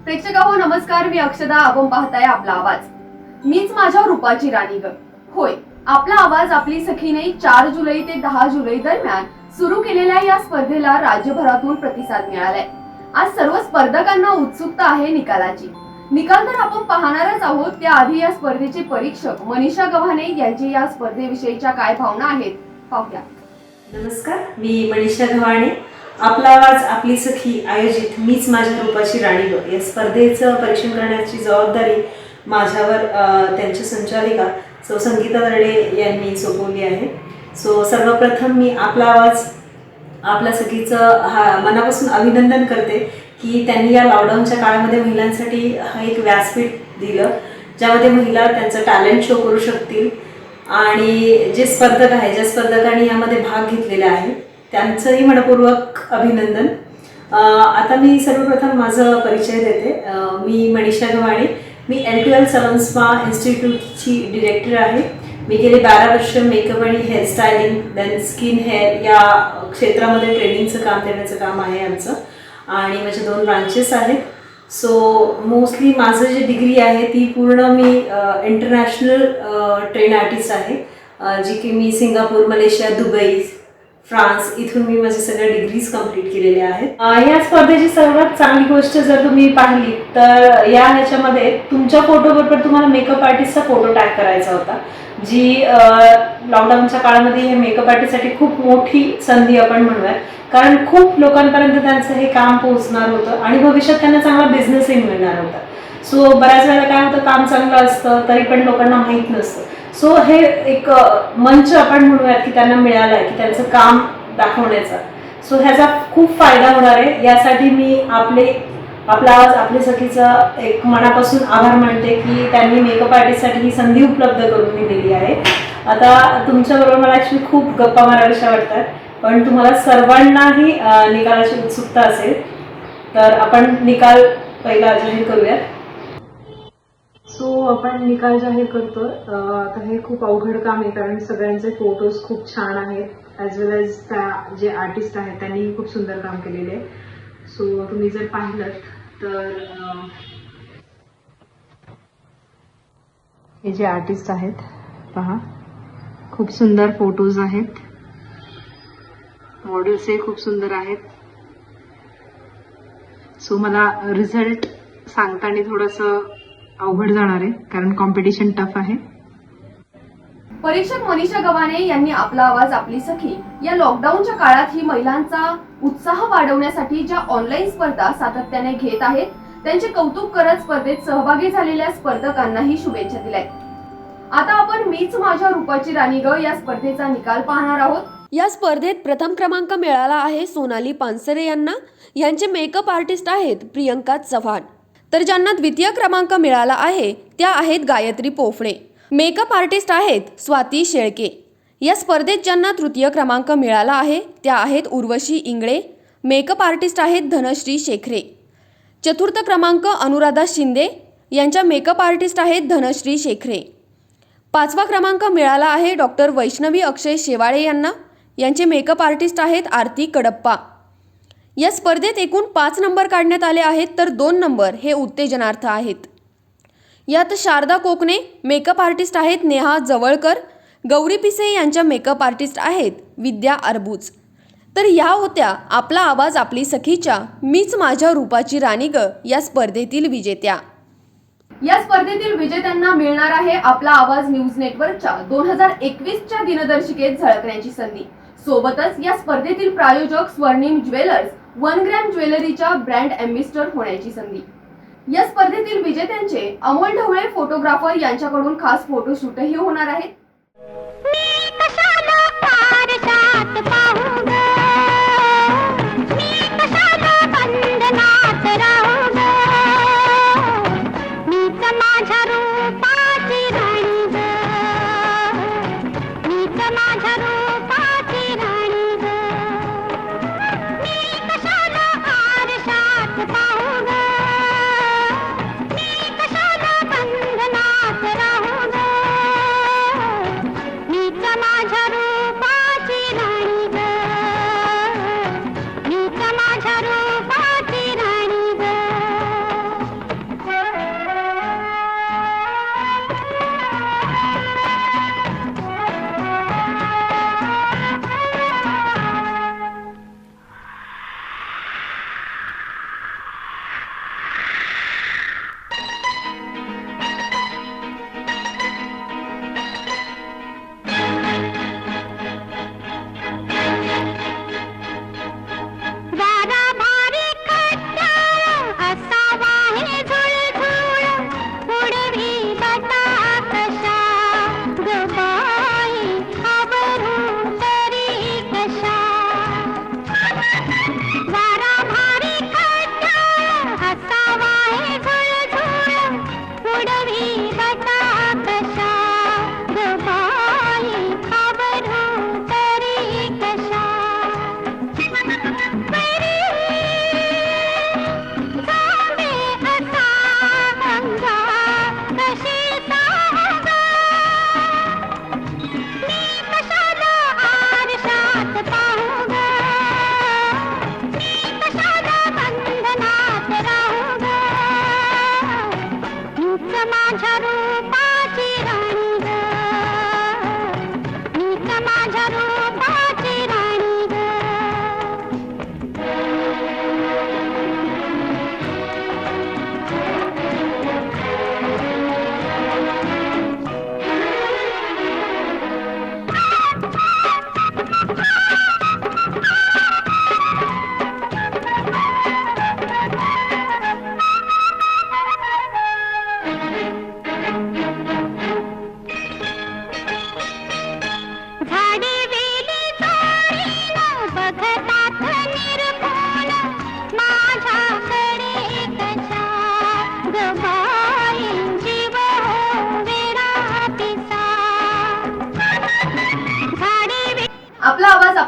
प्रेक्षकांनो नमस्कार, मी अक्षदा. आपण पाहताय आपला आवाज. मीच माझ्या रूपाची राणी ग. होय, आपला आवाज आपली सखीने 4 जुलै ते 10 जुलै दरम्यान सुरू केलेल्या या स्पर्धेला राज्यभरातून प्रतिसाद मिळालाय. आज सर्व स्पर्धकांना उत्सुकता आहे निकालाची. निकाल तर आपण पाहणारच आहोत. त्याआधी या स्पर्धेचे परीक्षक मनीषा गव्हाणे यांची या स्पर्धेविषयीच्या काय भावना आहेत पाहूया. नमस्कार, मी मनीषा गव्हाणे. आपला आवाज आपली सखी आयोजित मीच माझ्या रूपाची राणी ग या स्पर्धेचं परीक्षण करण्याची जबाबदारी माझ्यावर त्यांच्या संचालिका सौ संगीता दर्डे यांनी सोपवली आहे. सर्वप्रथम मी आपला आवाज आपल्या सखीचं मनापासून अभिनंदन करते की त्यांनी या लॉकडाऊनच्या काळामध्ये महिलांसाठी हा एक व्यासपीठ दिलं, ज्यामध्ये महिला त्यांचं टॅलेंट शो करू शकतील. आणि जे स्पर्धक आहे, ज्या स्पर्धकांनी यामध्ये भाग घेतलेला आहे त्यांचंही मनपूर्वक अभिनंदन. आता मी सर्वप्रथम माझं परिचय देते. मी मनीषा गव्हाणे. मी L2L सलून स्पा इन्स्टिट्यूटची डिरेक्टर आहे. मी गेली 12 वर्ष मेकअप आणि हेअरस्टायलिंग देन स्किन हेअर या क्षेत्रामध्ये ट्रेनिंगचं काम देण्याचं काम आहे आमचं. आणि माझे 2 ब्रांचेस आहेत. मोस्टली माझं जे डिग्री आहे ती पूर्ण मी इंटरनॅशनल ट्रेन आर्टिस्ट आहे, जी की मी सिंगापूर, मलेशिया, दुबई, फ्रान्स इथून मी माझे सगळ्या डिग्रीज कंप्लीट केलेल्या आहेत. या स्पर्धेची सर्वात चांगली गोष्ट जर तुम्ही पाहिली तर ह्याच्यामध्ये तुमच्या फोटोबरोबर तुम्हाला मेकअप आर्टिस्टचा फोटो टॅग करायचा होता, जी लॉकडाऊनच्या काळामध्ये हे मेकअप आर्टिस्टसाठी खूप मोठी संधी आपण म्हणूयात. कारण खूप लोकांपर्यंत त्यांचं हे काम पोहोचणार होतं आणि भविष्यात त्यांना चांगला बिझनेसही मिळणार होता. बऱ्याच वेळेला काय होतं, काम चांगलं असतं तरी पण लोकांना माहीत नसतं. हे एक मंच आपण म्हणूयात की त्यांना मिळाला आहे की त्यांचं काम दाखवण्याचा. ह्याचा खूप फायदा होणार आहे. यासाठी मी आपला आवाज आपल्या सखीचा एक मनापासून आभार मानते की त्यांनी मेकअप आर्टिस्टसाठी ही संधी उपलब्ध करून दिलेली आहे. आता तुमच्याबरोबर मला ॲक्च्युली खूप गप्पा माराव्याशा वाटतात, पण तुम्हाला सर्वांनाही निकालाची उत्सुकता असेल, तर आपण निकाल पहिला जाहीर करूयात. आपण निकाल जाहीर करतो. आता हे खूप अवघड काम आहे, कारण सगळ्यांचे फोटोज खूप छान आहेत, ॲज वेल एज त्या जे आर्टिस्ट आहेत त्यांनी खूप सुंदर काम केलेले आहे. तुम्ही जर पाहिलं तर हे जे आर्टिस्ट आहेत पहा, खूप सुंदर फोटोज आहेत, मॉडेल्सही खूप सुंदर आहेत. मला रिझल्ट सांगताना थोडंसं अवघड जाणार आहे, कारण कॉम्पिटिशन टफ आहे. परीक्षक मनीषा गव्हाणे यांनी आपला आवाज आपली सखी या लॉकडाऊनच्या काळात ही महिलांचा उत्साह वाढवण्यासाठी ज्या ऑनलाईन स्पर्धा सातत्याने घेत आहेत त्यांचे कौतुक करत स्पर्धेत सहभागी झालेल्या स्पर्धकांनाही शुभेच्छा दिल्या. आता आपण मीच माझ्या रूपाची राणी ग या स्पर्धेचा निकाल पाहणार आहोत. या स्पर्धेत प्रथम क्रमांक मिळाला आहे सोनाली पानसरे यांना. यांचे मेकअप आर्टिस्ट आहेत प्रियंका चव्हाण. तर ज्यांना द्वितीय क्रमांक मिळाला आहे त्या आहेत गायत्री पोफळे. मेकअप आर्टिस्ट आहेत स्वाती शेळके. या स्पर्धेत ज्यांना तृतीय क्रमांक मिळाला आहे त्या आहेत उर्वशी इंगळे. मेकअप आर्टिस्ट आहेत धनश्री शेखरे. चतुर्थ क्रमांक अनुराधा शिंदे. यांच्या मेकअप आर्टिस्ट आहेत धनश्री शेखरे. 5वा क्रमांक मिळाला आहे डॉक्टर वैष्णवी अक्षय शेवाळे यांना. यांचे मेकअप आर्टिस्ट आहेत आरती कडप्पा. या स्पर्धेत एकूण 5 नंबर काढण्यात आले आहेत, तर 2 नंबर हे उत्तेजनार्थ आहेत. यात शारदा कोकणे मेकअप आर्टिस्ट आहेत नेहा जवळकर. गौरी पिसे यांच्या मेकअप आर्टिस्ट आहेत विद्या अरबूज. तर या होत्या आपला आवाज आपली सखीच्या मीच माझ्या रूपाची राणी ग या स्पर्धेतील विजेत्या. या स्पर्धेतील विजेत्यांना मिळणार आहे आपला आवाज न्यूज नेटवर्कच्या 2021च्या दिनदर्शिकेत झळकण्याची संधी. सोबतच या स्पर्धेतील प्रायोजक स्वर्णिम ज्वेलर्स 1 ग्रॅम ज्वेलरीच्या ब्रँड अँबॅसेडर होण्याची संधी. या स्पर्धेतील विजेत्यांचे अमोल ढवळे फोटोग्राफर यांच्याकडून खास फोटोशूटही होणार आहेत.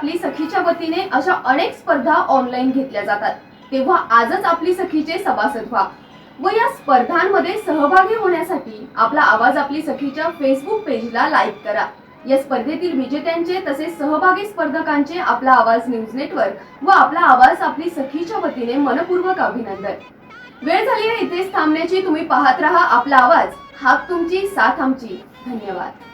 आपली सखीच्या वतीने अशा अनेक स्पर्धा ऑनलाईन घेतल्या जातात, तेव्हा आजच आपली सखीचे सभासद व्हा व या स्पर्धांमध्ये सहभागी होण्यासाठी आपला आवाज आपली सखीच्या फेसबुक पेजला लाईक करा. या स्पर्धेतील विजेत्यांचे तसेच सहभागी स्पर्धकांचे आपला आवाज न्यूज नेटवर्क व आपला आवाज आपली सखीच्या वतीने मनपूर्वक अभिनंदन. वेळ झाली आहे इथेच थांबण्याची. तुम्ही पाहत रहा आपला आवाज, हाक तुमची, साथ आमची. धन्यवाद.